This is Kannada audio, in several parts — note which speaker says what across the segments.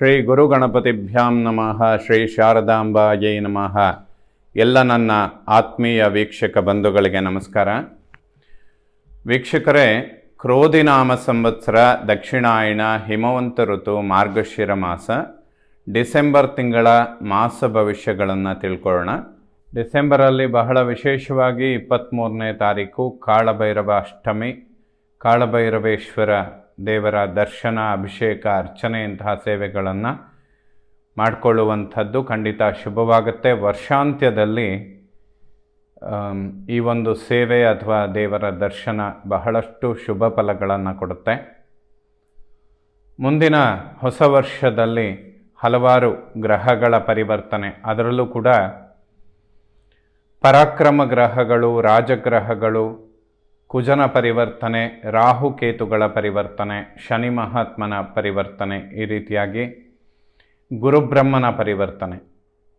Speaker 1: ಶ್ರೀ ಗುರು ಗಣಪತಿಭ್ಯಾಂ ನಮಃ. ಶ್ರೀ ಶಾರದಾಂಬಾಯೈ ನಮಃ. ಎಲ್ಲ ನನ್ನ ಆತ್ಮೀಯ ವೀಕ್ಷಕ ಬಂಧುಗಳಿಗೆ ನಮಸ್ಕಾರ. ವೀಕ್ಷಕರೇ, ಕ್ರೋಧಿನಾಮ ಸಂವತ್ಸರ, ದಕ್ಷಿಣಾಯಣ, ಹಿಮವಂತ ಋತು, ಮಾರ್ಗಶಿರ ಮಾಸ, ಡಿಸೆಂಬರ್ ತಿಂಗಳ ಮಾಸ ಭವಿಷ್ಯಗಳನ್ನು ತಿಳ್ಕೊಳ್ಳೋಣ. ಡಿಸೆಂಬರಲ್ಲಿ ಬಹಳ ವಿಶೇಷವಾಗಿ 23ನೇ ತಾರೀಕು ಕಾಳಭೈರವ ಅಷ್ಟಮಿ. ಕಾಳಭೈರವೇಶ್ವರ ದೇವರ ದರ್ಶನ, ಅಭಿಷೇಕ, ಅರ್ಚನೆಯಂತಹ ಸೇವೆಗಳನ್ನು ಮಾಡಿಕೊಳ್ಳುವಂಥದ್ದು ಖಂಡಿತ ಶುಭವಾಗುತ್ತೆ. ವರ್ಷಾಂತ್ಯದಲ್ಲಿ ಈ ಒಂದು ಸೇವೆ ಅಥವಾ ದೇವರ ದರ್ಶನ ಬಹಳಷ್ಟು ಶುಭ ಫಲಗಳನ್ನು ಕೊಡುತ್ತೆ. ಮುಂದಿನ ಹೊಸ ವರ್ಷದಲ್ಲಿ ಹಲವಾರು ಗ್ರಹಗಳ ಪರಿವರ್ತನೆ, ಅದರಲ್ಲೂ ಕೂಡ ಪರಾಕ್ರಮ ಗ್ರಹಗಳು, ರಾಜಗ್ರಹಗಳು, ಕುಜನ ಪರಿವರ್ತನೆ, ರಾಹುಕೇತುಗಳ ಪರಿವರ್ತನೆ, ಶನಿ ಮಹಾತ್ಮನ ಪರಿವರ್ತನೆ, ಈ ರೀತಿಯಾಗಿ ಗುರುಬ್ರಹ್ಮನ ಪರಿವರ್ತನೆ,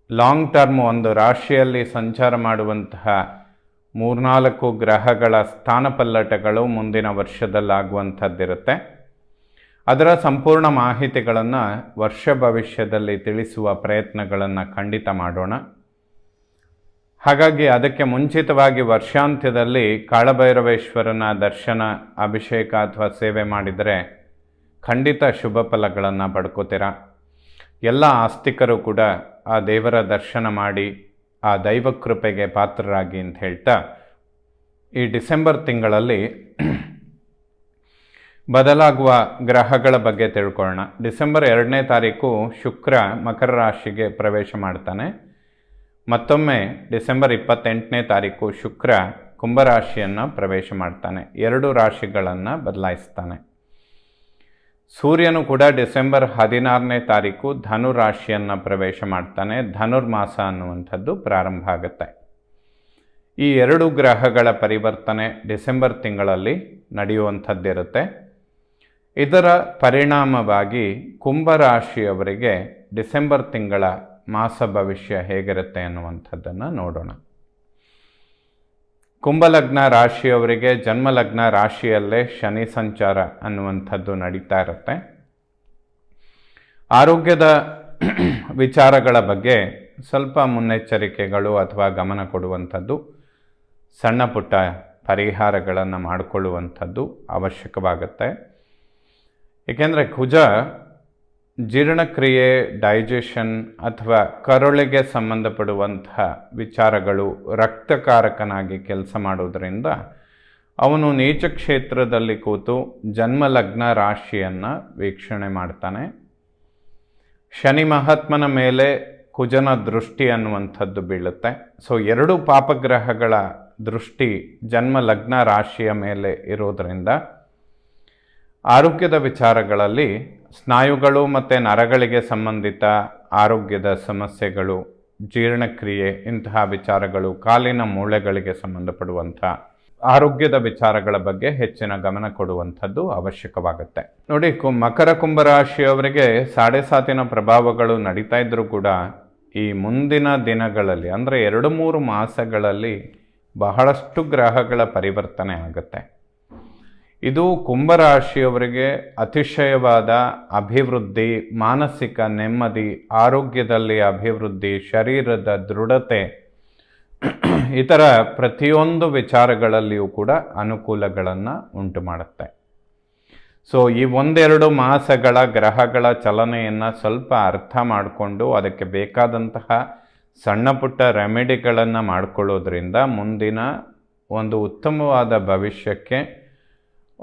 Speaker 1: ಲಾಂಗ್ ಟರ್ಮ್ ಒಂದು ರಾಶಿಯಲ್ಲಿ ಸಂಚಾರ ಮಾಡುವಂತಹ 3-4 ಗ್ರಹಗಳ ಸ್ಥಾನಪಲ್ಲಟಗಳು ಮುಂದಿನ ವರ್ಷದಲ್ಲಾಗುವಂಥದ್ದಿರುತ್ತೆ. ಅದರ ಸಂಪೂರ್ಣ ಮಾಹಿತಿಗಳನ್ನು ವರ್ಷ ಭವಿಷ್ಯದಲ್ಲಿ ತಿಳಿಸುವ ಪ್ರಯತ್ನಗಳನ್ನು ಖಂಡಿತ ಮಾಡೋಣ. ಹಾಗಾಗಿ ಅದಕ್ಕೆ ಮುಂಚಿತವಾಗಿ ವರ್ಷಾಂತ್ಯದಲ್ಲಿ ಕಾಳಭೈರವೇಶ್ವರನ ದರ್ಶನ, ಅಭಿಷೇಕ ಅಥವಾ ಸೇವೆ ಮಾಡಿದರೆ ಖಂಡಿತ ಶುಭ ಫಲಗಳನ್ನು ಪಡ್ಕೋತೀರ. ಎಲ್ಲ ಆಸ್ತಿಕರು ಕೂಡ ಆ ದೇವರ ದರ್ಶನ ಮಾಡಿ ಆ ದೈವ ಕೃಪೆಗೆ ಪಾತ್ರರಾಗಿ ಅಂತ ಹೇಳ್ತಾ, ಈ ಡಿಸೆಂಬರ್ ತಿಂಗಳಲ್ಲಿ ಬದಲಾಗುವ ಗ್ರಹಗಳ ಬಗ್ಗೆ ತಿಳ್ಕೊಳ್ಳೋಣ. ಡಿಸೆಂಬರ್ 2ನೇ ತಾರೀಕು ಶುಕ್ರ ಮಕರ ರಾಶಿಗೆ ಪ್ರವೇಶ ಮಾಡ್ತಾನೆ. ಮತ್ತೊಮ್ಮೆ ಡಿಸೆಂಬರ್ 28ನೇ ತಾರೀಕು ಶುಕ್ರ ಕುಂಭರಾಶಿಯನ್ನು ಪ್ರವೇಶ ಮಾಡ್ತಾನೆ. 2 ರಾಶಿಗಳನ್ನು ಬದಲಾಯಿಸ್ತಾನೆ. ಸೂರ್ಯನು ಕೂಡ ಡಿಸೆಂಬರ್ 16ನೇ ತಾರೀಕು ಧನು ರಾಶಿಯನ್ನು ಪ್ರವೇಶ ಮಾಡ್ತಾನೆ. ಧನುರ್ಮಾಸ ಅನ್ನುವಂಥದ್ದು ಪ್ರಾರಂಭ ಆಗುತ್ತೆ. ಈ 2 ಗ್ರಹಗಳ ಪರಿವರ್ತನೆ ಡಿಸೆಂಬರ್ ತಿಂಗಳಲ್ಲಿ ನಡೆಯುವಂಥದ್ದಿರುತ್ತೆ. ಇದರ ಪರಿಣಾಮವಾಗಿ ಕುಂಭರಾಶಿಯವರಿಗೆ ಡಿಸೆಂಬರ್ ತಿಂಗಳ ಮಾಸ ಭವಿಷ್ಯ ಹೇಗಿರುತ್ತೆ ಅನ್ನುವಂಥದ್ದನ್ನು ನೋಡೋಣ. ಕುಂಭಲಗ್ನ ರಾಶಿಯವರಿಗೆ ಜನ್ಮಲಗ್ನ ರಾಶಿಯಲ್ಲೇ ಶನಿ ಸಂಚಾರ ಅನ್ನುವಂಥದ್ದು ನಡೀತಾ ಇರುತ್ತೆ. ಆರೋಗ್ಯದ ವಿಚಾರಗಳ ಬಗ್ಗೆ ಸ್ವಲ್ಪ ಮುನ್ನೆಚ್ಚರಿಕೆಗಳು ಅಥವಾ ಗಮನ ಕೊಡುವಂಥದ್ದು, ಸಣ್ಣ ಪುಟ್ಟ ಪರಿಹಾರಗಳನ್ನು ಮಾಡಿಕೊಳ್ಳುವಂಥದ್ದು ಅವಶ್ಯಕವಾಗುತ್ತೆ. ಏಕೆಂದರೆ ಕುಜ ಜೀರ್ಣಕ್ರಿಯೆ, ಡೈಜೆಷನ್ ಅಥವಾ ಕರುಳಿಗೆ ಸಂಬಂಧಪಡುವಂತಹ ವಿಚಾರಗಳು, ರಕ್ತಕಾರಕನಾಗಿ ಕೆಲಸ ಮಾಡೋದರಿಂದ ಅವನು ನೀಚ ಕ್ಷೇತ್ರದಲ್ಲಿ ಕೂತು ಜನ್ಮಲಗ್ನ ರಾಶಿಯನ್ನು ವೀಕ್ಷಣೆ ಮಾಡ್ತಾನೆ. ಶನಿ ಮಹಾತ್ಮನ ಮೇಲೆ ಕುಜನ ದೃಷ್ಟಿ ಅನ್ನುವಂಥದ್ದು ಬೀಳುತ್ತೆ. ಸೊ 2 ಪಾಪಗ್ರಹಗಳ ದೃಷ್ಟಿ ಜನ್ಮಲಗ್ನ ರಾಶಿಯ ಮೇಲೆ ಇರೋದರಿಂದ ಆರೋಗ್ಯದ ವಿಚಾರಗಳಲ್ಲಿ ಸ್ನಾಯುಗಳು ಮತ್ತು ನರಗಳಿಗೆ ಸಂಬಂಧಿತ ಆರೋಗ್ಯದ ಸಮಸ್ಯೆಗಳು, ಜೀರ್ಣಕ್ರಿಯೆ, ಇಂತಹ ವಿಚಾರಗಳು, ಕಾಲಿನ ಮೂಳೆಗಳಿಗೆ ಸಂಬಂಧಪಡುವಂಥ ಆರೋಗ್ಯದ ವಿಚಾರಗಳ ಬಗ್ಗೆ ಹೆಚ್ಚಿನ ಗಮನ ಕೊಡುವಂಥದ್ದು ಅವಶ್ಯಕವಾಗುತ್ತೆ. ನೋಡಿ, ಮಕರ ಕುಂಭರಾಶಿಯವರಿಗೆ 7.5 ಪ್ರಭಾವಗಳು ನಡೀತಾ ಇದ್ದರೂ ಕೂಡ ಈ ಮುಂದಿನ ದಿನಗಳಲ್ಲಿ ಅಂದರೆ 2-3 ಮಾಸಗಳಲ್ಲಿ ಬಹಳಷ್ಟು ಗ್ರಹಗಳ ಪರಿವರ್ತನೆ ಆಗುತ್ತೆ. ಇದು ಕುಂಭರಾಶಿಯವರಿಗೆ ಅತಿಶಯವಾದ ಅಭಿವೃದ್ಧಿ, ಮಾನಸಿಕ ನೆಮ್ಮದಿ, ಆರೋಗ್ಯದಲ್ಲಿ ಅಭಿವೃದ್ಧಿ, ಶರೀರದ ದೃಢತೆ, ಇತರ ಪ್ರತಿಯೊಂದು ವಿಚಾರಗಳಲ್ಲಿಯೂ ಕೂಡ ಅನುಕೂಲಗಳನ್ನು ಉಂಟು ಮಾಡುತ್ತೆ. ಸೊ ಈ 1-2 ಮಾಸಗಳ ಗ್ರಹಗಳ ಚಲನೆಯನ್ನು ಸ್ವಲ್ಪ ಅರ್ಥ ಮಾಡಿಕೊಂಡು ಅದಕ್ಕೆ ಬೇಕಾದಂತಹ ಸಣ್ಣ ಪುಟ್ಟ ರೆಮಿಡಿಗಳನ್ನು ಮಾಡಿಕೊಳ್ಳೋದ್ರಿಂದ ಮುಂದಿನ ಒಂದು ಉತ್ತಮವಾದ ಭವಿಷ್ಯಕ್ಕೆ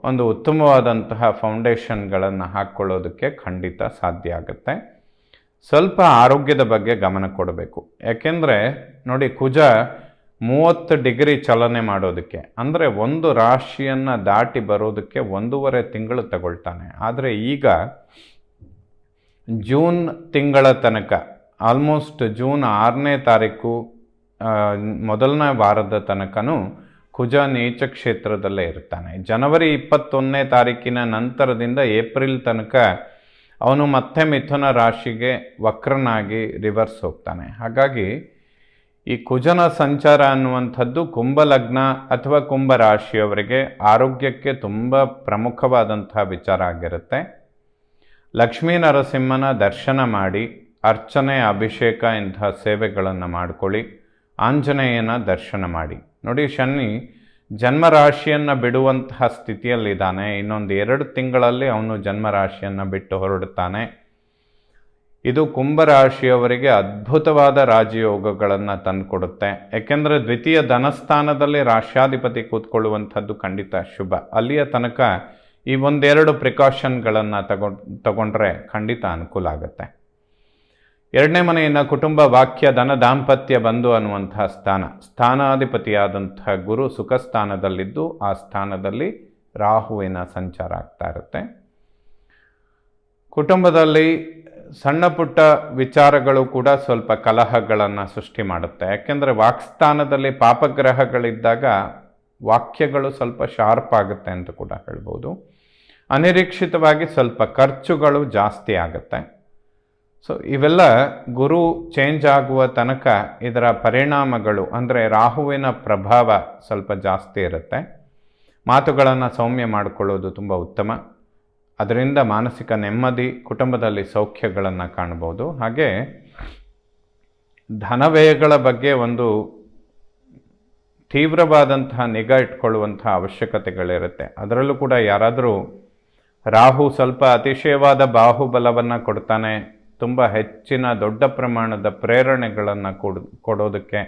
Speaker 1: ಒಂದು ಉತ್ತಮವಾದಂತಹ ಫೌಂಡೇಶನ್ಗಳನ್ನು ಹಾಕ್ಕೊಳ್ಳೋದಕ್ಕೆ ಖಂಡಿತ ಸಾಧ್ಯ ಆಗುತ್ತೆ. ಸ್ವಲ್ಪ ಆರೋಗ್ಯದ ಬಗ್ಗೆ ಗಮನ ಕೊಡಬೇಕು. ಯಾಕೆಂದರೆ ನೋಡಿ, ಕುಜ 30 ಡಿಗ್ರಿ ಚಲನೆ ಮಾಡೋದಕ್ಕೆ ಅಂದರೆ ಒಂದು ರಾಶಿಯನ್ನು ದಾಟಿ ಬರೋದಕ್ಕೆ 1.5 ತಿಂಗಳು ತಗೊಳ್ತಾನೆ. ಆದರೆ ಈಗ ಜೂನ್ ತಿಂಗಳ ತನಕ, ಆಲ್ಮೋಸ್ಟ್ ಜೂನ್ 6ನೇ ತಾರೀಕು ಮೊದಲನೇ ವಾರದ ತನಕನೂ ಕುಜ ನೀಚ ಕ್ಷೇತ್ರದಲ್ಲೇ ಇರ್ತಾನೆ. ಜನವರಿ 21ನೇ ತಾರೀಕಿನ ನಂತರದಿಂದ ಏಪ್ರಿಲ್ ತನಕ ಅವನು ಮತ್ತೆ ಮಿಥುನ ರಾಶಿಗೆ ವಕ್ರನಾಗಿ ರಿವರ್ಸ್ ಹೋಗ್ತಾನೆ. ಹಾಗಾಗಿ ಈ ಕುಜನ ಸಂಚಾರ ಅನ್ನುವಂಥದ್ದು ಕುಂಭಲಗ್ನ ಅಥವಾ ಕುಂಭ ರಾಶಿಯವರಿಗೆ ಆರೋಗ್ಯಕ್ಕೆ ತುಂಬ ಪ್ರಮುಖವಾದಂತಹ ವಿಚಾರ ಆಗಿರುತ್ತೆ. ಲಕ್ಷ್ಮೀ ನರಸಿಂಹನ ದರ್ಶನ ಮಾಡಿ ಅರ್ಚನೆ, ಅಭಿಷೇಕ ಇಂತಹ ಸೇವೆಗಳನ್ನು ಮಾಡಿಕೊಳ್ಳಿ. ಆಂಜನೇಯನ ದರ್ಶನ ಮಾಡಿ. ನೋಡಿ, ಶನಿ ಜನ್ಮರಾಶಿಯನ್ನು ಬಿಡುವಂತಹ ಸ್ಥಿತಿಯಲ್ಲಿದ್ದಾನೆ. ಇನ್ನೊಂದು 2 ತಿಂಗಳಲ್ಲಿ ಅವನು ಜನ್ಮರಾಶಿಯನ್ನು ಬಿಟ್ಟು ಹೊರಡುತ್ತಾನೆ. ಇದು ಕುಂಭರಾಶಿಯವರಿಗೆ ಅದ್ಭುತವಾದ ರಾಜಯೋಗಗಳನ್ನು ತಂದುಕೊಡುತ್ತೆ. ಯಾಕೆಂದರೆ ದ್ವಿತೀಯ ಧನಸ್ಥಾನದಲ್ಲಿ ರಾಶ್ಯಾಧಿಪತಿ ಕೂತ್ಕೊಳ್ಳುವಂಥದ್ದು ಖಂಡಿತ ಶುಭ. ಅಲ್ಲಿಯ ತನಕ ಈ 1-2 ಪ್ರಿಕಾಷನ್ಗಳನ್ನು ತಗೊಂಡ್ರೆ ಖಂಡಿತ ಅನುಕೂಲ ಆಗುತ್ತೆ. 2ನೇ ಮನೆಯನ್ನು ಕುಟುಂಬ, ವಾಕ್ಯ, ಧನ, ದಾಂಪತ್ಯ, ಬಂಧು ಅನ್ನುವಂತಹ ಸ್ಥಾನಾಧಿಪತಿಯಾದಂತಹ ಗುರು ಸುಖ ಸ್ಥಾನದಲ್ಲಿದ್ದು ಆ ಸ್ಥಾನದಲ್ಲಿ ರಾಹುವಿನ ಸಂಚಾರ ಆಗ್ತಾ ಇರುತ್ತೆ. ಕುಟುಂಬದಲ್ಲಿ ಸಣ್ಣ ಪುಟ್ಟ ವಿಚಾರಗಳು ಕೂಡ ಸ್ವಲ್ಪ ಕಲಹಗಳನ್ನು ಸೃಷ್ಟಿ ಮಾಡುತ್ತೆ. ಯಾಕೆಂದರೆ ವಾಕ್ಸ್ಥಾನದಲ್ಲಿ ಪಾಪಗ್ರಹಗಳಿದ್ದಾಗ ವಾಕ್ಯಗಳು ಸ್ವಲ್ಪ ಶಾರ್ಪ್ ಆಗುತ್ತೆ ಅಂತ ಕೂಡ ಹೇಳ್ಬೋದು. ಅನಿರೀಕ್ಷಿತವಾಗಿ ಸ್ವಲ್ಪ ಖರ್ಚುಗಳು ಜಾಸ್ತಿ ಆಗುತ್ತೆ. ಸೊ ಇವೆಲ್ಲ ಗುರು ಚೇಂಜ್ ಆಗುವ ತನಕ ಇದರ ಪರಿಣಾಮಗಳು, ಅಂದರೆ ರಾಹುವಿನ ಪ್ರಭಾವ ಸ್ವಲ್ಪ ಜಾಸ್ತಿ ಇರುತ್ತೆ. ಮಾತುಗಳನ್ನು ಸೌಮ್ಯ ಮಾಡಿಕೊಳ್ಳೋದು ತುಂಬ ಉತ್ತಮ. ಅದರಿಂದ ಮಾನಸಿಕ ನೆಮ್ಮದಿ, ಕುಟುಂಬದಲ್ಲಿ ಸೌಖ್ಯಗಳನ್ನು ಕಾಣಬಹುದು. ಹಾಗೆ ಧನವ್ಯಯಗಳ ಬಗ್ಗೆ ಒಂದು ತೀವ್ರವಾದಂತಹ ನಿಗಾ ಇಟ್ಕೊಳ್ಳುವಂತಹ ಅವಶ್ಯಕತೆಗಳಿರುತ್ತೆ. ಅದರಲ್ಲೂ ಕೂಡ ಯಾರಾದರೂ ರಾಹು ಸ್ವಲ್ಪ ಅತಿಶಯವಾದ ಬಾಹುಬಲವನ್ನು ಕೊಡ್ತಾನೆ, ತುಂಬ ಹೆಚ್ಚಿನ ದೊಡ್ಡ ಪ್ರಮಾಣದ ಪ್ರೇರಣೆಗಳನ್ನು ಕೊಡೋದಕ್ಕೆ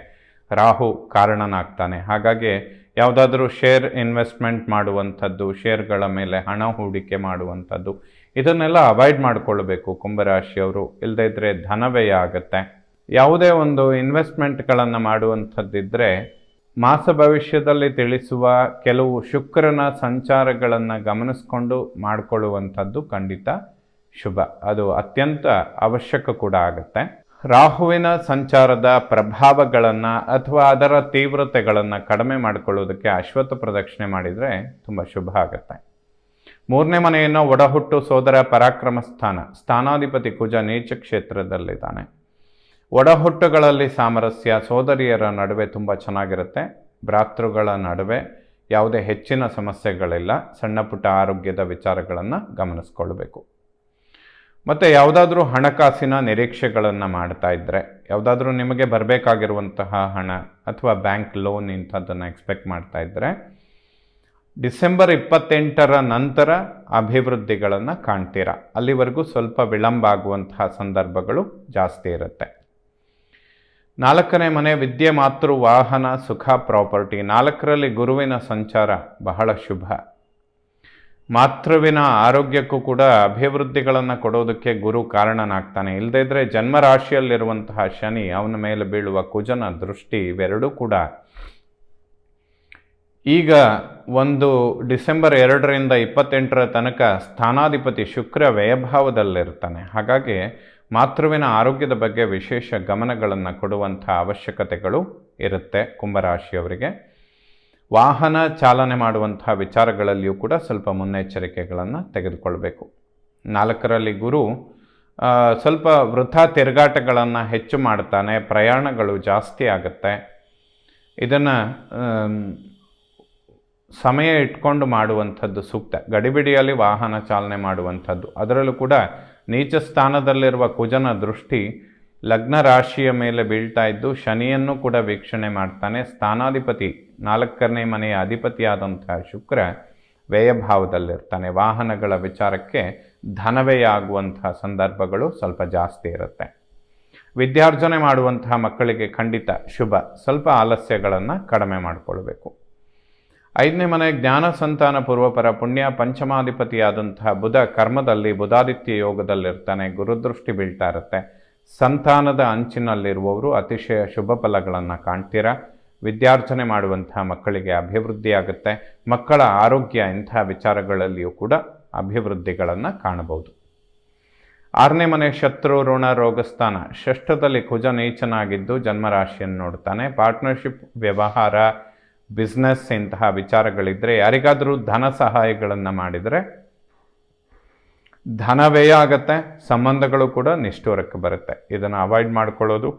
Speaker 1: ರಾಹು ಕಾರಣನಾಗ್ತಾನೆ. ಹಾಗಾಗಿ ಯಾವುದಾದ್ರೂ ಶೇರ್ ಇನ್ವೆಸ್ಟ್ಮೆಂಟ್ ಮಾಡುವಂಥದ್ದು, ಶೇರ್ಗಳ ಮೇಲೆ ಹಣ ಹೂಡಿಕೆ ಮಾಡುವಂಥದ್ದು, ಇದನ್ನೆಲ್ಲ ಅವಾಯ್ಡ್ ಮಾಡಿಕೊಳ್ಬೇಕು ಕುಂಭರಾಶಿಯವರು. ಇಲ್ಲದೇ ಇದ್ದರೆ ಧನವ್ಯಯ ಆಗುತ್ತೆ. ಯಾವುದೇ ಒಂದು ಇನ್ವೆಸ್ಟ್ಮೆಂಟ್ಗಳನ್ನು ಮಾಡುವಂಥದ್ದಿದ್ದರೆ ಮಾಸ ಭವಿಷ್ಯದಲ್ಲಿ ತಿಳಿಸುವ ಕೆಲವು ಶುಕ್ರನ ಸಂಚಾರಗಳನ್ನು ಗಮನಿಸ್ಕೊಂಡು ಮಾಡಿಕೊಳ್ಳುವಂಥದ್ದು ಖಂಡಿತ ಶುಭ. ಅದು ಅತ್ಯಂತ ಅವಶ್ಯಕ ಕೂಡ ಆಗುತ್ತೆ. ರಾಹುವಿನ ಸಂಚಾರದ ಪ್ರಭಾವಗಳನ್ನು ಅಥವಾ ಅದರ ತೀವ್ರತೆಗಳನ್ನು ಕಡಿಮೆ ಮಾಡಿಕೊಳ್ಳೋದಕ್ಕೆ ಅಶ್ವತ್ಥ ಪ್ರದಕ್ಷಿಣೆ ಮಾಡಿದರೆ ತುಂಬ ಶುಭ ಆಗುತ್ತೆ. 3ನೇ ಮನೆಯನ್ನು ಒಡಹುಟ್ಟು, ಸೋದರ, ಪರಾಕ್ರಮ ಸ್ಥಾನಾಧಿಪತಿ ಕುಜ ನೀಚ ಕ್ಷೇತ್ರದಲ್ಲಿದ್ದಾನೆ. ಒಡಹುಟ್ಟುಗಳಲ್ಲಿ ಸಾಮರಸ್ಯ, ಸೋದರಿಯರ ನಡುವೆ ತುಂಬ ಚೆನ್ನಾಗಿರುತ್ತೆ. ಭ್ರಾತೃಗಳ ನಡುವೆ ಯಾವುದೇ ಹೆಚ್ಚಿನ ಸಮಸ್ಯೆಗಳಿಲ್ಲ. ಸಣ್ಣ ಪುಟ್ಟ ಆರೋಗ್ಯದ ವಿಚಾರಗಳನ್ನು ಗಮನಿಸ್ಕೊಳ್ಬೇಕು. ಮತ್ತು ಯಾವುದಾದ್ರೂ ಹಣಕಾಸಿನ ನಿರೀಕ್ಷೆಗಳನ್ನು ಮಾಡ್ತಾ ಇದ್ದರೆ, ಯಾವುದಾದ್ರೂ ನಿಮಗೆ ಬರಬೇಕಾಗಿರುವಂತಹ ಹಣ ಅಥವಾ ಬ್ಯಾಂಕ್ ಲೋನ್ ಇಂಥದ್ದನ್ನು ಎಕ್ಸ್ಪೆಕ್ಟ್ ಮಾಡ್ತಾ ಇದ್ದರೆ, ಡಿಸೆಂಬರ್ 28ರ ನಂತರ ಅಭಿವೃದ್ಧಿಗಳನ್ನು ಕಾಣ್ತೀರಾ. ಅಲ್ಲಿವರೆಗೂ ಸ್ವಲ್ಪ ವಿಳಂಬ ಆಗುವಂತಹ ಸಂದರ್ಭಗಳು ಜಾಸ್ತಿ ಇರುತ್ತೆ. 4ನೇ ಮನೆ ವಿದ್ಯೆ, ಮಾತೃ, ವಾಹನ, ಸುಖ, ಪ್ರಾಪರ್ಟಿ. 4ರಲ್ಲಿ ಗುರುವಿನ ಸಂಚಾರ ಬಹಳ ಶುಭ. ಮಾತೃವಿನ ಆರೋಗ್ಯಕ್ಕೂ ಕೂಡ ಅಭಿವೃದ್ಧಿಗಳನ್ನು ಕೊಡೋದಕ್ಕೆ ಗುರು ಕಾರಣನಾಗ್ತಾನೆ. ಇಲ್ಲದೇ ಇದ್ದರೆ ಜನ್ಮರಾಶಿಯಲ್ಲಿರುವಂತಹ ಶನಿ, ಅವನ ಮೇಲೆ ಬೀಳುವ ಕುಜನ ದೃಷ್ಟಿ, ಇವೆರಡೂ ಕೂಡ ಈಗ ಒಂದು ಡಿಸೆಂಬರ್ 2ರಿಂದ 28ರ ತನಕ ಸ್ಥಾನಾಧಿಪತಿ ಶುಕ್ರ ವ್ಯಯಭಾವದಲ್ಲಿರ್ತಾನೆ. ಹಾಗಾಗಿ ಮಾತೃವಿನ ಆರೋಗ್ಯದ ಬಗ್ಗೆ ವಿಶೇಷ ಗಮನಗಳನ್ನು ಕೊಡುವಂಥ ಅವಶ್ಯಕತೆಗಳು ಇರುತ್ತೆ ಕುಂಭರಾಶಿಯವರಿಗೆ. ವಾಹನ ಚಾಲನೆ ಮಾಡುವಂತಹ ವಿಚಾರಗಳಲ್ಲಿಯೂ ಕೂಡ ಸ್ವಲ್ಪ ಮುನ್ನೆಚ್ಚರಿಕೆಗಳನ್ನು ತೆಗೆದುಕೊಳ್ಬೇಕು. 4ರಲ್ಲಿ ಗುರು ಸ್ವಲ್ಪ ವೃಥಾ ತಿರುಗಾಟಗಳನ್ನು ಹೆಚ್ಚು ಮಾಡ್ತಾನೆ. ಪ್ರಯಾಣಗಳು ಜಾಸ್ತಿ ಆಗುತ್ತೆ. ಇದನ್ನು ಸಮಯ ಇಟ್ಕೊಂಡು ಮಾಡುವಂಥದ್ದು ಸೂಕ್ತ. ಗಡಿಬಿಡಿಯಲ್ಲಿ ವಾಹನ ಚಾಲನೆ ಮಾಡುವಂಥದ್ದು. ಅದರಲ್ಲೂ ಕೂಡ ನೀಚ ಸ್ಥಾನದಲ್ಲಿರುವ ಕುಜನ ದೃಷ್ಟಿ ಲಗ್ನ ರಾಶಿಯ ಮೇಲೆ ಬೀಳ್ತಾ ಇದ್ದು ಶನಿಯನ್ನು ಕೂಡ ವೀಕ್ಷಣೆ ಮಾಡ್ತಾನೆ. ಸ್ಥಾನಾಧಿಪತಿ 4ನೇ ಮನೆಯ ಅಧಿಪತಿಯಾದಂತಹ ಶುಕ್ರ ವ್ಯಯಭಾವದಲ್ಲಿರ್ತಾನೆ. ವಾಹನಗಳ ವಿಚಾರಕ್ಕೆ ಧನವ್ಯಯ ಆಗುವಂತಹ ಸಂದರ್ಭಗಳು ಸ್ವಲ್ಪ ಜಾಸ್ತಿ ಇರುತ್ತೆ. ವಿದ್ಯಾರ್ಜನೆ ಮಾಡುವಂತಹ ಮಕ್ಕಳಿಗೆ ಖಂಡಿತ ಶುಭ. ಸ್ವಲ್ಪ ಆಲಸ್ಯಗಳನ್ನು ಕಡಿಮೆ ಮಾಡಿಕೊಳ್ಬೇಕು. 5ನೇ ಮನೆ ಜ್ಞಾನ, ಸಂತಾನ, ಪೂರ್ವಪರ, ಪುಣ್ಯ. ಪಂಚಮಾಧಿಪತಿಯಾದಂತಹ ಬುಧ ಕರ್ಮದಲ್ಲಿ ಬುಧಾದಿತ್ಯ ಯೋಗದಲ್ಲಿರ್ತಾನೆ. ಗುರುದೃಷ್ಟಿ ಬೀಳ್ತಾ ಇರುತ್ತೆ. ಸಂತಾನದ ಅಂಚಿನಲ್ಲಿರುವವರು ಅತಿಶಯ ಶುಭ ಫಲಗಳನ್ನು ಕಾಣ್ತೀರಾ. ವಿದ್ಯಾರ್ಜನೆ ಮಾಡುವಂತಹ ಮಕ್ಕಳಿಗೆ ಅಭಿವೃದ್ಧಿ ಆಗುತ್ತೆ. ಮಕ್ಕಳ ಆರೋಗ್ಯ ಇಂತಹ ವಿಚಾರಗಳಲ್ಲಿಯೂ ಕೂಡ ಅಭಿವೃದ್ಧಿಗಳನ್ನು ಕಾಣಬಹುದು. 6ನೇ ಮನೆ ಶತ್ರು, ಋಣ, ರೋಗಸ್ಥಾನ. ಷಷ್ಠದಲ್ಲಿ ಕುಜ ನೀಚನಾಗಿದ್ದು ಜನ್ಮರಾಶಿಯನ್ನು ನೋಡ್ತಾನೆ. ಪಾರ್ಟ್ನರ್ಶಿಪ್, ವ್ಯವಹಾರ, ಬಿಸ್ನೆಸ್ ಇಂತಹ ವಿಚಾರಗಳಿದ್ದರೆ, ಯಾರಿಗಾದರೂ ಧನ ಸಹಾಯಗಳನ್ನು ಮಾಡಿದರೆ ಧನ ವ್ಯಯ ಆಗತ್ತೆ. ಸಂಬಂಧಗಳು ಕೂಡ ನಿಷ್ಠೂರಕ್ಕೆ ಬರುತ್ತೆ. ಇದನ್ನು ಅವಾಯ್ಡ್ ಮಾಡಿಕೊಳ್ಳೋದು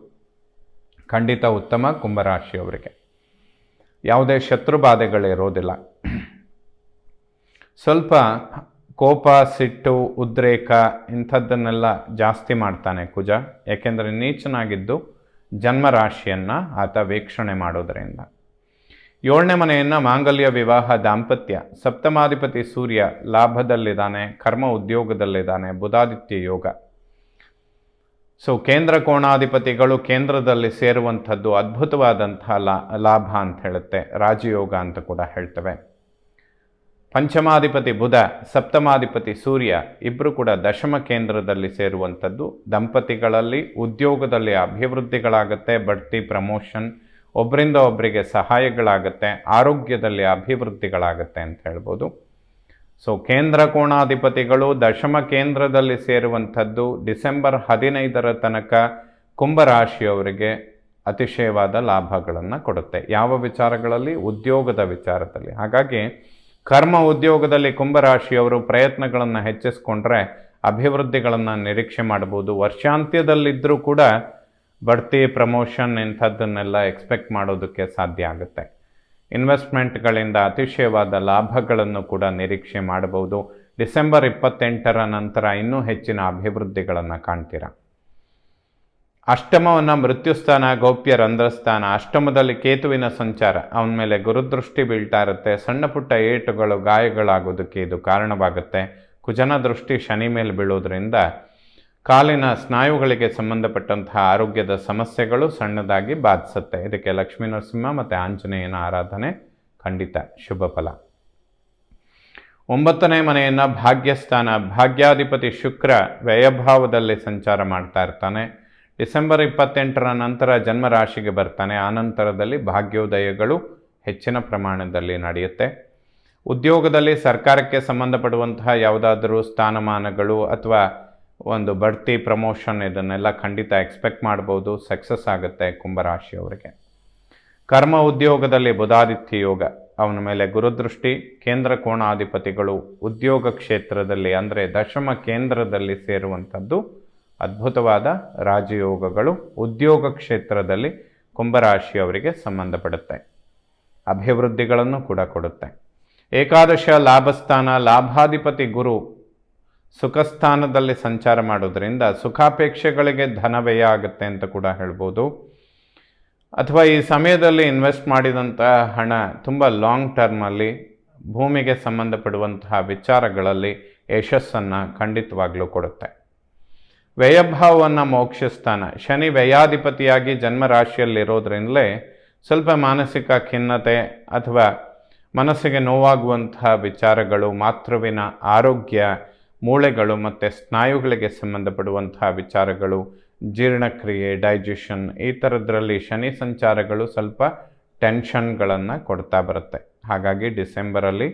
Speaker 1: ಖಂಡಿತ ಉತ್ತಮ ಕುಂಭರಾಶಿಯವರಿಗೆ. ಯಾವುದೇ ಶತ್ರು ಬಾಧೆಗಳಿರೋದಿಲ್ಲ. ಸ್ವಲ್ಪ ಕೋಪ, ಸಿಟ್ಟು, ಉದ್ರೇಕ ಇಂಥದ್ದನ್ನೆಲ್ಲ ಜಾಸ್ತಿ ಮಾಡ್ತಾನೆ ಕುಜ. ಏಕೆಂದರೆ ನೀಚನಾಗಿದ್ದು ಜನ್ಮರಾಶಿಯನ್ನು ಆತ ವೀಕ್ಷಣೆ ಮಾಡೋದರಿಂದ. 7ನೇ ಮನೆಯನ್ನು ಮಾಂಗಲ್ಯ, ವಿವಾಹ, ದಾಂಪತ್ಯ. ಸಪ್ತಮಾಧಿಪತಿ ಸೂರ್ಯ ಲಾಭದಲ್ಲಿದ್ದಾನೆ, ಕರ್ಮ ಉದ್ಯೋಗದಲ್ಲಿದ್ದಾನೆ, ಬುಧಾದಿತ್ಯ ಯೋಗ. ಸೊ ಕೇಂದ್ರ ಕೋಣಾಧಿಪತಿಗಳು ಕೇಂದ್ರದಲ್ಲಿ ಸೇರುವಂಥದ್ದು ಅದ್ಭುತವಾದಂತಹ ಲಾಭ ಅಂತ ಹೇಳುತ್ತೆ, ರಾಜಯೋಗ ಅಂತ ಕೂಡ ಹೇಳ್ತೇವೆ. ಪಂಚಮಾಧಿಪತಿ ಬುಧ, ಸಪ್ತಮಾಧಿಪತಿ ಸೂರ್ಯ ಇಬ್ಬರು ಕೂಡ ದಶಮ ಕೇಂದ್ರದಲ್ಲಿ ಸೇರುವಂಥದ್ದು. ದಂಪತಿಗಳಲ್ಲಿ ಉದ್ಯೋಗದಲ್ಲಿ ಅಭಿವೃದ್ಧಿಗಳಾಗುತ್ತೆ, ಬಡ್ತಿ, ಪ್ರಮೋಷನ್, ಒಬ್ಬರಿಂದ ಒಬ್ಬರಿಗೆ ಸಹಾಯಗಳಾಗುತ್ತೆ, ಆರೋಗ್ಯದಲ್ಲಿ ಅಭಿವೃದ್ಧಿಗಳಾಗುತ್ತೆ ಅಂತ ಹೇಳ್ಬೋದು. ಸೊ ಕೇಂದ್ರ ಕೋಣಾಧಿಪತಿಗಳು ದಶಮ ಕೇಂದ್ರದಲ್ಲಿ ಸೇರುವಂಥದ್ದು ಡಿಸೆಂಬರ್ 15ರ ತನಕ ಕುಂಭರಾಶಿಯವರಿಗೆ ಅತಿಶಯವಾದ ಲಾಭಗಳನ್ನು ಕೊಡುತ್ತೆ. ಯಾವ ವಿಚಾರಗಳಲ್ಲಿ? ಉದ್ಯೋಗದ ವಿಚಾರದಲ್ಲಿ. ಹಾಗಾಗಿ ಕರ್ಮ ಉದ್ಯೋಗದಲ್ಲಿ ಕುಂಭರಾಶಿಯವರು ಪ್ರಯತ್ನಗಳನ್ನು ಹೆಚ್ಚಿಸ್ಕೊಂಡ್ರೆ ಅಭಿವೃದ್ಧಿಗಳನ್ನು ನಿರೀಕ್ಷೆ ಮಾಡ್ಬೋದು. ವರ್ಷಾಂತ್ಯದಲ್ಲಿದ್ದರೂ ಕೂಡ ಬಡ್ತಿ, ಪ್ರಮೋಷನ್ ಇಂಥದ್ದನ್ನೆಲ್ಲ ಎಕ್ಸ್ಪೆಕ್ಟ್ ಮಾಡೋದಕ್ಕೆ ಸಾಧ್ಯ ಆಗುತ್ತೆ. ಇನ್ವೆಸ್ಟ್ಮೆಂಟ್ಗಳಿಂದ ಅತಿಶಯವಾದ ಲಾಭಗಳನ್ನು ಕೂಡ ನಿರೀಕ್ಷೆ ಮಾಡಬಹುದು. ಡಿಸೆಂಬರ್ 28ರ ನಂತರ ಇನ್ನೂ ಹೆಚ್ಚಿನ ಅಭಿವೃದ್ಧಿಗಳನ್ನು ಕಾಣ್ತೀರ. ಅಷ್ಟಮವನ್ನು ಮೃತ್ಯುಸ್ಥಾನ, ಗೌಪ್ಯ ರಂಧ್ರಸ್ಥಾನ. ಅಷ್ಟಮದಲ್ಲಿ ಕೇತುವಿನ ಸಂಚಾರ, ಅವನ ಮೇಲೆ ಗುರುದೃಷ್ಟಿ ಬೀಳ್ತಾ ಇರುತ್ತೆ. ಸಣ್ಣ ಪುಟ್ಟ ಏಟುಗಳು, ಗಾಯಗಳಾಗೋದಕ್ಕೆ ಇದು ಕಾರಣವಾಗುತ್ತೆ. ಕುಜನ ದೃಷ್ಟಿ ಶನಿ ಮೇಲೆ ಬೀಳೋದ್ರಿಂದ ಕಾಲಿನ ಸ್ನಾಯುಗಳಿಗೆ ಸಂಬಂಧಪಟ್ಟಂತಹ ಆರೋಗ್ಯದ ಸಮಸ್ಯೆಗಳು ಸಣ್ಣದಾಗಿ ಬಾಧಿಸುತ್ತೆ. ಇದಕ್ಕೆ ಲಕ್ಷ್ಮೀ ನರಸಿಂಹ ಮತ್ತು ಆಂಜನೇಯನ ಆರಾಧನೆ ಖಂಡಿತ ಶುಭ ಫಲ. 9ನೇ ಮನೆಯನ್ನು ಭಾಗ್ಯಸ್ಥಾನ. ಭಾಗ್ಯಾಧಿಪತಿ ಶುಕ್ರ ವ್ಯಯಭಾವದಲ್ಲಿ ಸಂಚಾರ ಮಾಡ್ತಾ ಇರ್ತಾನೆ. ಡಿಸೆಂಬರ್ 28ರ ನಂತರ ಜನ್ಮರಾಶಿಗೆ ಬರ್ತಾನೆ. ಆನಂತರದಲ್ಲಿ ಭಾಗ್ಯೋದಯಗಳು ಹೆಚ್ಚಿನ ಪ್ರಮಾಣದಲ್ಲಿ ನಡೆಯುತ್ತೆ. ಉದ್ಯೋಗದಲ್ಲಿ ಸರ್ಕಾರಕ್ಕೆ ಸಂಬಂಧಪಡುವಂತಹ ಯಾವುದಾದರೂ ಸ್ಥಾನಮಾನಗಳು ಅಥವಾ ಒಂದು ಬಡ್ತಿ, ಪ್ರಮೋಷನ್ ಇದನ್ನೆಲ್ಲ ಖಂಡಿತ ಎಕ್ಸ್ಪೆಕ್ಟ್ ಮಾಡ್ಬೋದು. ಸಕ್ಸಸ್ ಆಗುತ್ತೆ ಕುಂಭರಾಶಿಯವರಿಗೆ. ಕರ್ಮ ಉದ್ಯೋಗದಲ್ಲಿ ಬುಧಾದಿತ್ಯ ಯೋಗ, ಅವನ ಮೇಲೆ ಗುರುದೃಷ್ಟಿ. ಕೇಂದ್ರ ಕೋಣಾಧಿಪತಿಗಳು ಉದ್ಯೋಗ ಕ್ಷೇತ್ರದಲ್ಲಿ ಅಂದರೆ ದಶಮ ಕೇಂದ್ರದಲ್ಲಿ ಸೇರುವಂಥದ್ದು ಅದ್ಭುತವಾದ ರಾಜಯೋಗಗಳು ಉದ್ಯೋಗ ಕ್ಷೇತ್ರದಲ್ಲಿ ಕುಂಭರಾಶಿಯವರಿಗೆ ಸಂಬಂಧಪಡುತ್ತೆ. ಅಭಿವೃದ್ಧಿಗಳನ್ನು ಕೂಡ ಕೊಡುತ್ತೆ. ಏಕಾದಶ ಲಾಭಸ್ಥಾನ. ಲಾಭಾಧಿಪತಿ ಗುರು ಸುಖಸ್ಥಾನದಲ್ಲಿ ಸಂಚಾರ ಮಾಡೋದ್ರಿಂದ ಸುಖಾಪೇಕ್ಷೆಗಳಿಗೆ ಧನ ವ್ಯಯ ಆಗುತ್ತೆ ಅಂತ ಕೂಡ ಹೇಳ್ಬೋದು. ಅಥವಾ ಈ ಸಮಯದಲ್ಲಿ ಇನ್ವೆಸ್ಟ್ ಮಾಡಿದಂತಹ ಹಣ ತುಂಬ ಲಾಂಗ್ ಟರ್ಮಲ್ಲಿ ಭೂಮಿಗೆ ಸಂಬಂಧಪಡುವಂತಹ ವಿಚಾರಗಳಲ್ಲಿ ಯಶಸ್ಸನ್ನು ಖಂಡಿತವಾಗ್ಲೂ ಕೊಡುತ್ತೆ. ವ್ಯಯಭಾವವನ್ನು ಮೋಕ್ಷಸ್ಥಾನ. ಶನಿ ವ್ಯಯಾಧಿಪತಿಯಾಗಿ ಜನ್ಮರಾಶಿಯಲ್ಲಿರೋದ್ರಿಂದಲೇ ಸ್ವಲ್ಪ ಮಾನಸಿಕ ಖಿನ್ನತೆ ಅಥವಾ ಮನಸ್ಸಿಗೆ ನೋವಾಗುವಂತಹ ವಿಚಾರಗಳು, ಮಾತೃವಿನ ಆರೋಗ್ಯ, ಮೂಳೆಗಳು ಮತ್ತು ಸ್ನಾಯುಗಳಿಗೆ ಸಂಬಂಧಪಡುವಂತಹ ವಿಚಾರಗಳು, ಜೀರ್ಣಕ್ರಿಯೆ, ಡೈಜೆಷನ್ ಈ ಥರದ್ರಲ್ಲಿ ಶನಿ ಸಂಚಾರಗಳು ಸ್ವಲ್ಪ ಟೆನ್ಷನ್ಗಳನ್ನು ಕೊಡ್ತಾ ಬರುತ್ತೆ. ಹಾಗಾಗಿ ಡಿಸೆಂಬರಲ್ಲಿ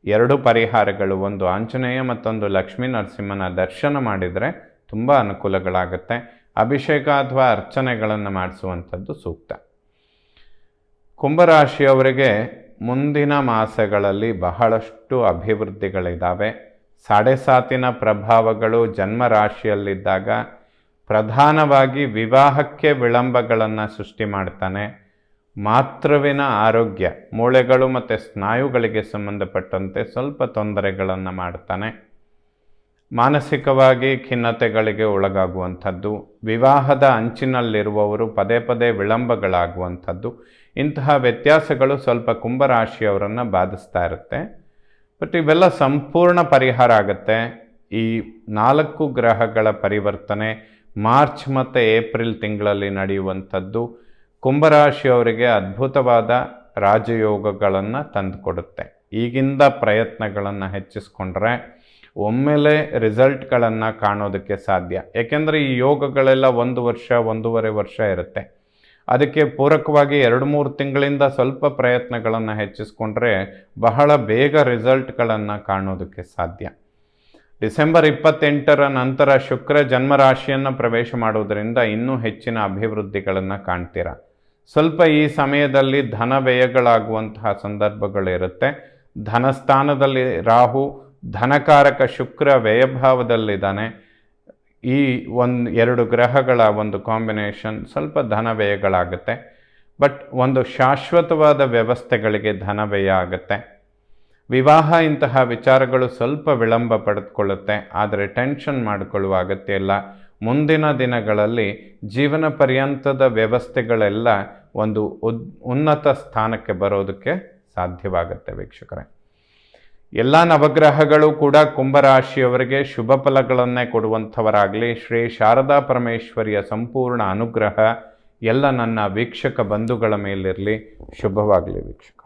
Speaker 1: 2 ಪರಿಹಾರಗಳು, ಒಂದು ಆಂಜನೇಯ ಮತ್ತೊಂದು ಲಕ್ಷ್ಮೀ ನರಸಿಂಹನ ದರ್ಶನ ಮಾಡಿದರೆ ತುಂಬ ಅನುಕೂಲಗಳಾಗುತ್ತೆ. ಅಭಿಷೇಕ ಅಥವಾ ಅರ್ಚನೆಗಳನ್ನು ಮಾಡಿಸುವಂಥದ್ದು ಸೂಕ್ತ. ಕುಂಭರಾಶಿಯವರಿಗೆ ಮುಂದಿನ ಮಾಸಗಳಲ್ಲಿ ಬಹಳಷ್ಟು ಅಭಿವೃದ್ಧಿಗಳಿದ್ದಾವೆ. 7.5 ಪ್ರಭಾವಗಳು ಜನ್ಮರಾಶಿಯಲ್ಲಿದ್ದಾಗ ಪ್ರಧಾನವಾಗಿ ವಿವಾಹಕ್ಕೆ ವಿಳಂಬಗಳನ್ನು ಸೃಷ್ಟಿ ಮಾಡ್ತಾನೆ. ಮಾತೃವಿನ ಆರೋಗ್ಯ, ಮೂಳೆಗಳು ಮತ್ತು ಸ್ನಾಯುಗಳಿಗೆ ಸಂಬಂಧಪಟ್ಟಂತೆ ಸ್ವಲ್ಪ ತೊಂದರೆಗಳನ್ನು ಮಾಡ್ತಾನೆ. ಮಾನಸಿಕವಾಗಿ ಖಿನ್ನತೆಗಳಿಗೆ ಒಳಗಾಗುವಂಥದ್ದು, ವಿವಾಹದ ಅಂಚಿನಲ್ಲಿರುವವರು ಪದೇ ಪದೇ ವಿಳಂಬಗಳಾಗುವಂಥದ್ದು, ಇಂತಹ ವ್ಯತ್ಯಾಸಗಳು ಸ್ವಲ್ಪ ಕುಂಭರಾಶಿಯವರನ್ನು ಬಾಧಿಸ್ತಾ ಇರುತ್ತೆ. ಬಟ್ ಇವೆಲ್ಲ ಸಂಪೂರ್ಣ ಪರಿಹಾರ ಆಗುತ್ತೆ. ಈ 4 ಗ್ರಹಗಳ ಪರಿವರ್ತನೆ ಮಾರ್ಚ್ ಮತ್ತು ಏಪ್ರಿಲ್ ತಿಂಗಳಲ್ಲಿ ನಡೆಯುವಂಥದ್ದು ಕುಂಭರಾಶಿಯವರಿಗೆ ಅದ್ಭುತವಾದ ರಾಜಯೋಗಗಳನ್ನು ತಂದುಕೊಡುತ್ತೆ. ಈಗಿಂದ ಪ್ರಯತ್ನಗಳನ್ನು ಹೆಚ್ಚಿಸ್ಕೊಂಡ್ರೆ ಒಮ್ಮೆಲೆ ರಿಸಲ್ಟ್ಗಳನ್ನು ಕಾಣೋದಕ್ಕೆ ಸಾಧ್ಯ. ಏಕೆಂದರೆ ಈ ಯೋಗಗಳೆಲ್ಲ 1 ವರ್ಷ 1.5 ವರ್ಷ ಇರುತ್ತೆ. ಅದಕ್ಕೆ ಪೂರಕವಾಗಿ 2-3 ತಿಂಗಳಿಂದ ಸ್ವಲ್ಪ ಪ್ರಯತ್ನಗಳನ್ನು ಹೆಚ್ಚಿಸ್ಕೊಂಡ್ರೆ ಬಹಳ ಬೇಗ ರಿಸಲ್ಟ್ಗಳನ್ನು ಕಾಣೋದಕ್ಕೆ ಸಾಧ್ಯ. ಡಿಸೆಂಬರ್ 28ರ ನಂತರ ಶುಕ್ರ ಜನ್ಮರಾಶಿಯನ್ನು ಪ್ರವೇಶ ಮಾಡೋದರಿಂದ ಇನ್ನೂ ಹೆಚ್ಚಿನ ಅಭಿವೃದ್ಧಿಗಳನ್ನು ಕಾಣ್ತೀರ. ಸ್ವಲ್ಪ ಈ ಸಮಯದಲ್ಲಿ ಧನ ವ್ಯಯಗಳಾಗುವಂತಹ ಸಂದರ್ಭಗಳಿರುತ್ತೆ. ಧನಸ್ಥಾನದಲ್ಲಿ ರಾಹು, ಧನಕಾರಕ ಶುಕ್ರ ವ್ಯಯಭಾವದಲ್ಲಿದ್ದಾನೆ. ಈ 1-2 ಗ್ರಹಗಳ ಒಂದು ಕಾಂಬಿನೇಷನ್ ಸ್ವಲ್ಪ ಧನ ವ್ಯಯಗಳಾಗುತ್ತೆ. ಬಟ್ ಒಂದು ಶಾಶ್ವತವಾದ ವ್ಯವಸ್ಥೆಗಳಿಗೆ ಧನ ವ್ಯಯ ಆಗುತ್ತೆ. ವಿವಾಹ ಇಂತಹ ವಿಚಾರಗಳು ಸ್ವಲ್ಪ ವಿಳಂಬ ಪಡೆದುಕೊಳ್ಳುತ್ತೆ, ಆದರೆ ಟೆನ್ಷನ್ ಮಾಡಿಕೊಳ್ಳುವ ಅಗತ್ಯ ಇಲ್ಲ. ಮುಂದಿನ ದಿನಗಳಲ್ಲಿ ಜೀವನ ಪರ್ಯಂತದ ವ್ಯವಸ್ಥೆಗಳೆಲ್ಲ ಒಂದು ಉನ್ನತ ಸ್ಥಾನಕ್ಕೆ ಬರೋದಕ್ಕೆ ಸಾಧ್ಯವಾಗುತ್ತೆ ವೀಕ್ಷಕರೇ. ಎಲ್ಲ ನವಗ್ರಹಗಳು ಕೂಡ ಕುಂಭರಾಶಿಯವರಿಗೆ ಶುಭ ಫಲಗಳನ್ನೇ ಕೊಡುವಂಥವರಾಗಲಿ. ಶ್ರೀ ಶಾರದಾ ಪರಮೇಶ್ವರಿಯ ಸಂಪೂರ್ಣ ಅನುಗ್ರಹ ಎಲ್ಲ ನನ್ನ ವೀಕ್ಷಕ ಬಂಧುಗಳ ಮೇಲಿರಲಿ. ಶುಭವಾಗಲಿ ವೀಕ್ಷಕ.